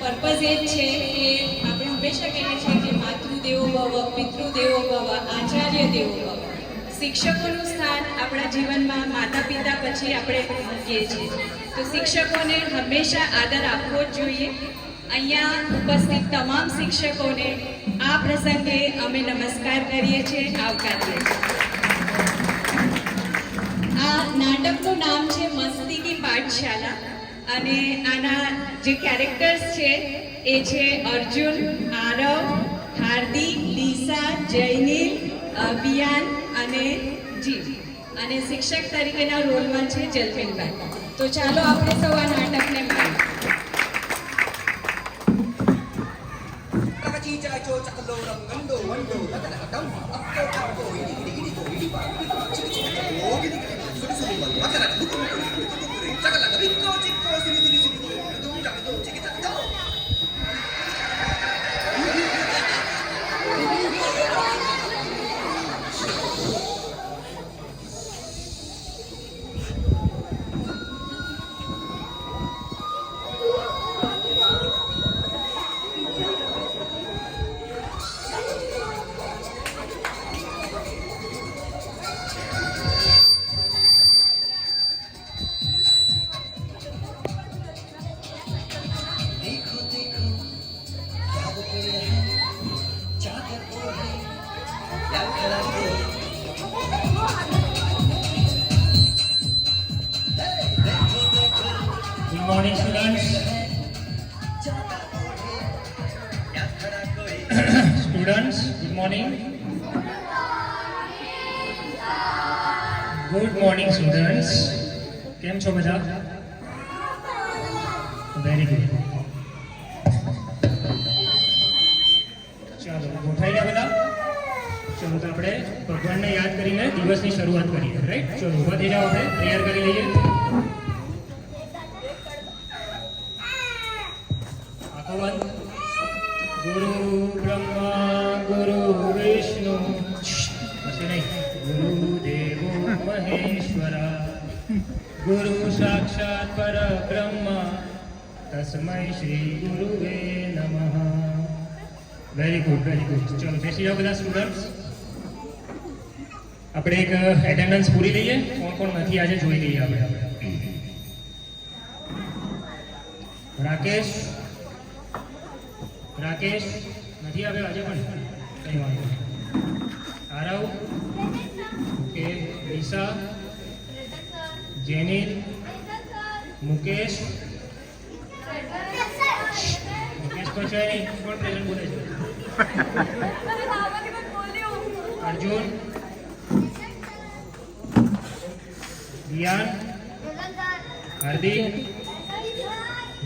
Purpose એ જ છે કે આપણે હંમેશા કહીએ છીએ કે માતૃદેવો ભવ, પિતૃદેવો ભવ, આચાર્ય દેવો ભવ. શિક્ષકોનું સ્થાન આપણા જીવનમાં માતા પિતા પછી આપણે મૂકીએ છીએ. તો શિક્ષકોને હંમેશા આદર આપવો જ જોઈએ. અહીંયા ઉપસ્થિત તમામ શિક્ષકોને આ પ્રસંગે અમે નમસ્કાર કરીએ છીએ, આવકારીએ છીએ. આ નાટકનું નામ છે મસ્તી કી પાઠશાલા અને આના જે કેરેક્ટર્સ છે એ છે અર્જુન, આરવ, હાર્દિક, લીસા, જયનીલ, વિયાન અને જીવ. અને શિક્ષક તરીકેના રોલમાં છે જલફિનભાઈ. તો ચાલો આપણે સૌ આ નાટકને માણીએ. Good morning, students. Students, good morning. Good morning, students. કેમ છો બધા? Very good. ચાલો ગોઠવાઈ ગયા બધા? ચલો તો આપણે ભગવાનને યાદ કરીને દિવસની શરૂઆત કરીએ, રાઈટ? ચલો ઊભા થઈ જાઓ, આપણે તૈયાર કરી લઈએ. गुरु ब्रह्मा गुरु विष्णु गुरु देवो महेश्वरा गुरु साक्षात पर ब्रह्म तस्मै श्री गुरुवे नमः. Very good, very good. ચલો બેસી જાઓ બધા સ્ટુડન્ટ્સ. આપણે એક એટેન્ડન્સ પૂરી લઈએ. કોણ કોણ નથી આજે જોઈ લઈએ આપણે. રાકેશ નથી આવ્યો આજે પણ, કઈ વાંધો નહીં. આરવ, ઓકે. લીસા, જેનિલ, મુકેશ તો છે નહીં, કોણ પ્રેઝન્ટ બોલે છે? અર્જુન, વિયાન, હાર્દિક,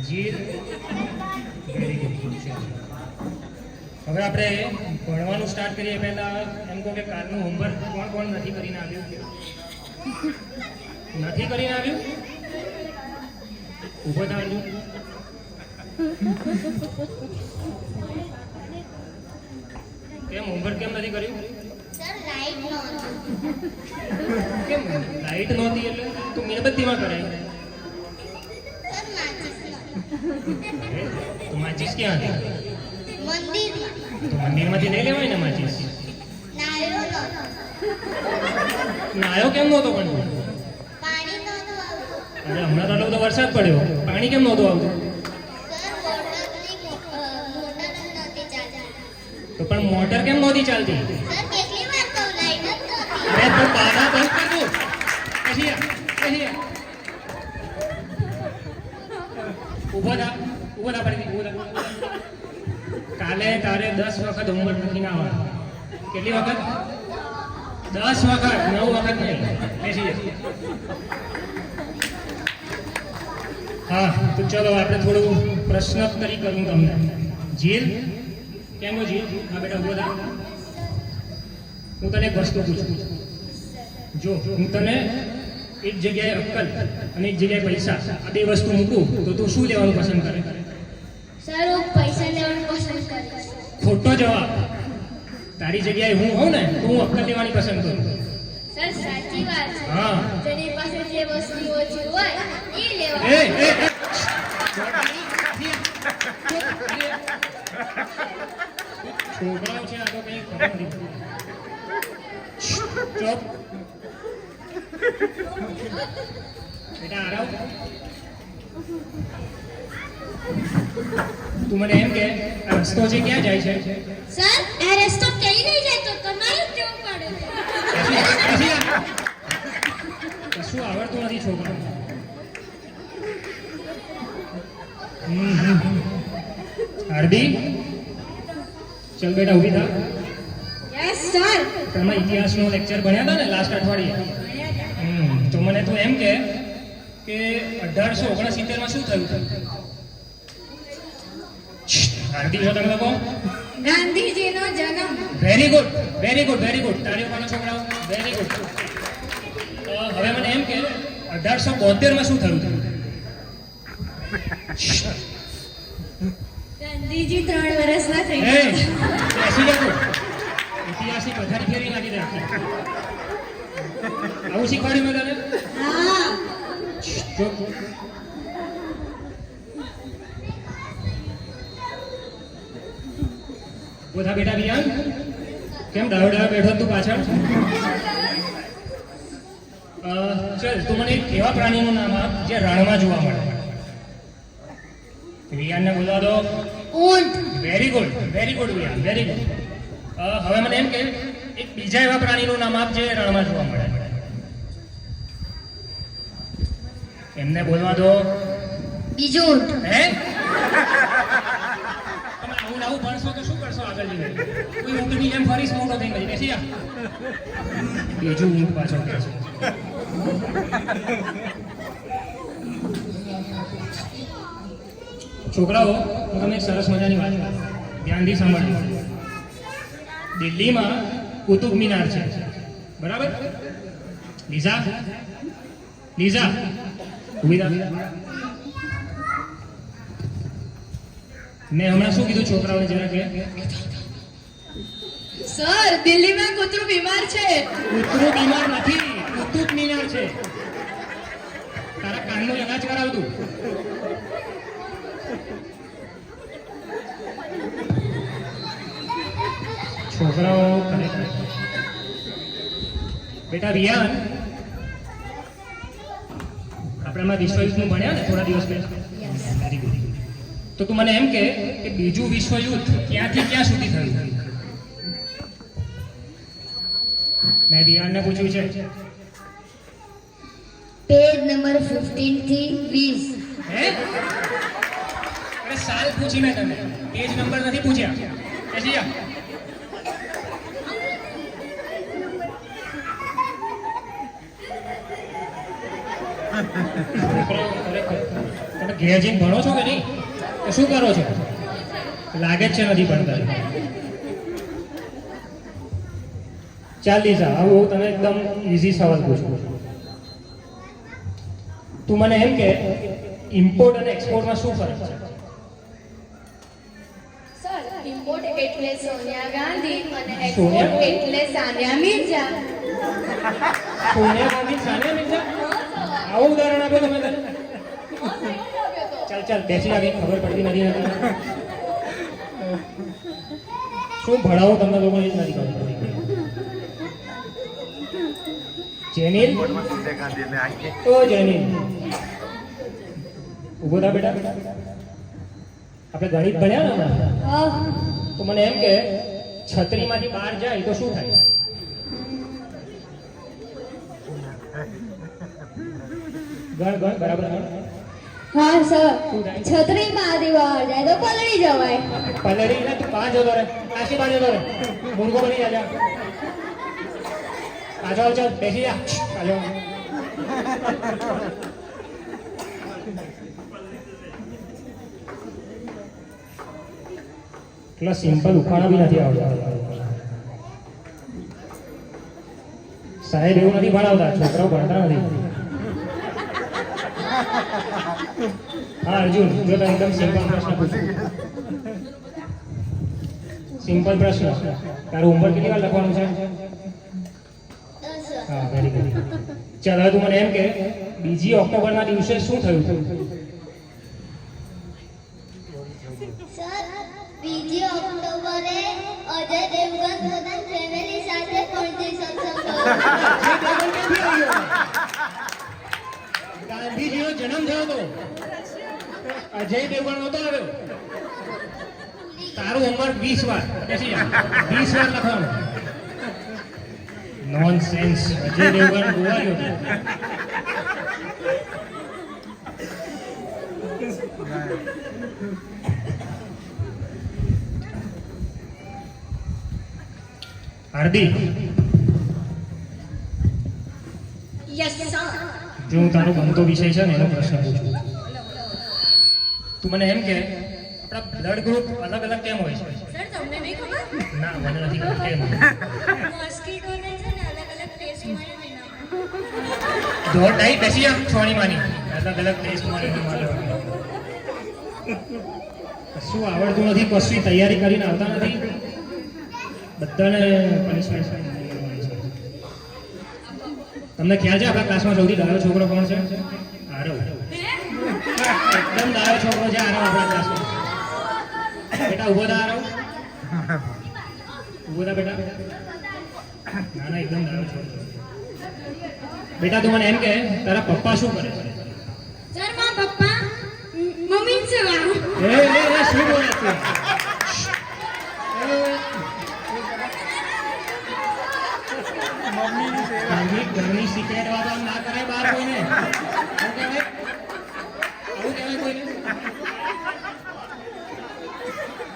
જીત. Very good. હવે આપણે ભણવાનું સ્ટાર્ટ કરીએ પહેલા એમ કહો કે કાલનું હોમવર્ક કોણ કોણ નથી કરીને આવ્યું? નથી કરીને આવ્યું? ઊભો થવાનું. કેમ હોમવર્ક કેમ નથી કર્યું? કેમ લાઈટ નહોતી? એટલે તું મીણબત્તીમાં કરે. તો માચીસ ક્યાં હતી? તો મંદિરમાંથી લઈ લેવાય ને માચીસ. નાયો કેમ નહોતો પણ? અરે હમણાં તો આટલો બધો વરસાદ પડ્યો, પાણી કેમ નહોતું આવતું? તો પણ મોટર કેમ નહોતી ચાલતી? અરે તો પાછા બંધ કરવું. પછી ઊભો થા પડી. કાલે તારે 10 વખત હોમવર્ક લખીને આવવાનું. કેટલી વખત? 10 વખત, 9 વખત નહીં. બેસી જશે. હા તો ચલો આપણે થોડું પ્રશ્નોત્તરી કરું તમને. જીલ, કેમ હો જીલ? હા બેટા ઊભો થા. હું તને એક વસ્તુ પૂછું. જો હું તને એક જગ્યાએ અક્કલ અને એક જગ્યાએ પૈસા, આ બે વસ્તુ મૂકું તો તું શું લેવાનું પસંદ કરે? સર હું પૈસા લેવાનું પસંદ કરીશ. ખોટો જવાબ. તારી જગ્યાએ હું હોઉં ને તો હું અક્કલ લેવાની પસંદ કરું. સર સાચી વાત છે. હા. જેની પાસે જે વસ્તુ ઓછી હોય એ લેવાની. છોકરાઓ છે આ તો કંઈ ખબર નથી. ચૂપ. બેટા આરામ. તું મને એમ કે આ રસ્તો છે ક્યાં જાય છે? સર આ રસ્તો કઈ નહીં જાય તો તમારું જ જવું પડે બેસી જા. કશું આવડતું નથી છોકરા. હાર્દિક ચલ બેટા ઊભી થા. યસ સર તમે ઇતિહાસનો લેક્ચર ભણ્યા હતા ને લાસ્ટ અઠવાડિયે? તો મને તું એમ કે 1869 માં શું થયું? હાર્દિક છો તમે લોકો? ગાંધીજીનો જન્મ very good very good very good. તારીઓ પાડો છોકરાઓ. Very good. હવે મને એમ કે 1872 માં શું થયું? ગાંધીજી 3 વર્ષના થઈ એ બેસી જા તું. ઇતિહાસની પથારી ફેરવી નાખી દે આખી. આવું શીખવાડ્યું મેં તને? હા જો બોધા બેટા બિયાન કેમ ડાયો ડાયો બેઠો તું પાછળ? ચલ તું મને એક એવા પ્રાણીનું નામ આપ જે રણમાં જોવા મળે. વિયાનને બોલવા દો. ઊંટ વેરી ગુડ વિયાન વેરી ગુડ. હવે મને એમ કે એક બીજા એવા પ્રાણીનું નામ આપ જે રણમાં જોવા મળે. એમને બોલવા દો. બીજું ઊંટ હે તમે આવું આવું ભણશો તો શું કરશો આગળ જઈને? કોઈ ઊંટની જેમ ફરીશ મોટો થઈ ગઈ. બેસી જા. બીજું ઊંટ પાછો કે છે. છોકરાઓ હું તમને એક સરસ મજાની વાત કરું. ધ્યાનથી સાંભળજો. દિલ્હીમાં કુતુબ મિનાર છે બરાબર? લીઝા ઊભી થા. મેં હમણાં શું કીધું છોકરાઓને જરા કે? સર દિલ્હીમાં કૂતરું બીમાર છે કૂતરું બીમાર નથી, કુતુબ મિનાર છે. તારા કાનનો અવાજ કરાવતું. છોકરાઓ ખરેખર. બેટા રિયાન આપણે હમણાં વિશ્વયુદ્ધનું ભણ્યા ને થોડા દિવસ પહેલા? Very good. તો તું મને એમ કે બીજું વિશ્વયુદ્ધ ક્યાંથી ક્યાં સુધી થયું? મેં રિયાનને પૂછ્યું છે. પેજ નંબર 15 થી 20 હે અરે સાલ પૂછી મેં તને, પેજ નંબર નથી પૂછ્યા. બેસી જા. તમે ઘેર જઈને ભણો છો કે નહીં? તો શું કરો છો? લાગે જ છે નથી ભણતા. ચાલ લીઝા, આવું હું તને એકદમ ઇઝી સવાલ પૂછું. તું મને એમ કે ઇમ્પોર્ટ અને એક્સપોર્ટમાં શું ફરક છે? સર ઇમ્પોર્ટ એટલે સોનિયા ગાંધી અને સોનિયા? એક્સપોર્ટ એટલે સાનિયા મિર્ઝા સોનિયા ગાંધી સાનિયા મિર્ઝા? આવું ઉદાહરણ આપો તમે તને. ચાલ બેસી આવી, ખબર પડતી નથી. શું ભણાવો તમને લોકોને જ નથી ખબર પડતી. જેનિલ ઓ જેનિલ ઉભો થા બેટા. આપણે ગણિત ભણ્યા ને હમણાં? તો મને એમ કે છત્રીમાંથી બહાર જાય તો શું થાય? ગણ બરાબર ગણ. હા સર શું થાય? છત્રી માંથી બહાર જાય તો પલળી જવાય પલરી ને તું પાંચ જતો રહે, કાશી પાંચ જતો રહે, મૂર્ખો બની જા. પાછો ચાલ બેસી જા. પાછો એટલા સિમ્પલ ઉખાણા બી નથી આવડતા. સાહેબ એવું નથી ભણાવતા, છોકરાઓ ભણતા નથી. હા અર્જુન, જો તને એકદમ સિમ્પલ પ્રશ્ન પૂછું. સિમ્પલ પ્રશ્ન. તારું હોમવર્ક કેટલી વાર લખવાનું છે? હા વેરી ગુડ. ચાલ હવે તું મને એમ કે 2 ઓક્ટોબરના દિવસે શું થયું હતું? સર 2 ઓક્ટોબરે અજય દેવગન પોતાની ફેમિલી સાથે પણજી સત્સંગ કર્યો. ગાંધીજીનો જન્મ થયો હતો, અજય દેવગણ નહોતો આવ્યો. તારું હોમવર્ક 20 વાર બેસી જા, 20 વાર લખવાનું. નોનસેન્સ. અજય દેવગણ ગોવા ગયો હતો. હાર્દિક, યસ સર. જો હું તારો ગમતો વિષય છે ને એનો પ્રશ્ન પૂછું, તું મને એમ કે આપણા બ્લડ ગ્રુપ અલગ અલગ કેમ હોય છે? સર તમને નહીં ખબર? ના, મને નથી ખબર કેમ. મોસ્કીટોને છે ને અલગ અલગ ટેસ્ટ મળે એના. દોઢ ઢાઈ બેસી જા છોની માની, અલગ અલગ ટેસ્ટ મળે. કશું આવડતું નથી, કશું તૈયારી કરીને આવતા નથી, બધાને પનિશમેન્ટ. તમને ખ્યાલ છે આપણા ક્લાસમાં સૌથી ડાયો છોકરો કોણ છે? આરવ. એકદમ ડાયો છોકરો છે આરવ આપણા ક્લાસમાં. બેટા ઉભો થા આરવ, ઉભો થા બેટા. ના ના, એકદમ ડાયો છોકરો. બેટા તું મને એમ કે તારા પપ્પા શું કરે છે? સર મારા પપ્પા મમ્મી છે વાળું. એ શું બોલે તું? ઘરની સિક્રેટ વાતો આમ ના કરે બહાર કોઈને. આવું કહેવાય? આવું કહેવાય કોઈને?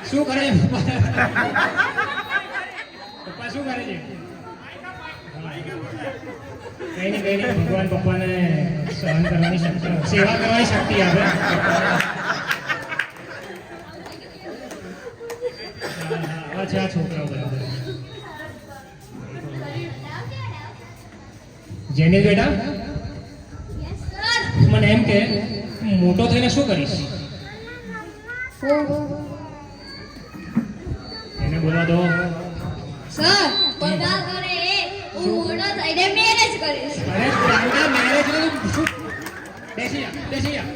શું કરે છે પપ્પા? પપ્પા શું કરે છે? કઈ નહીં ભગવાન પપ્પાને સહન કરવાની શક્તિ, સેવા કરવાની શક્તિ આપે. અચ્છા, છોકરાઓ બરાબર. જેનિલ બેટા, મને એમ કે મોટો થઈને શું કરીશ? એને બોલવા દો. સર પપ્પા કરે હું મોટો થઈને મેરેજ કરીશ. અરે મેરેજ શું? બેસી જા, બેસી જા.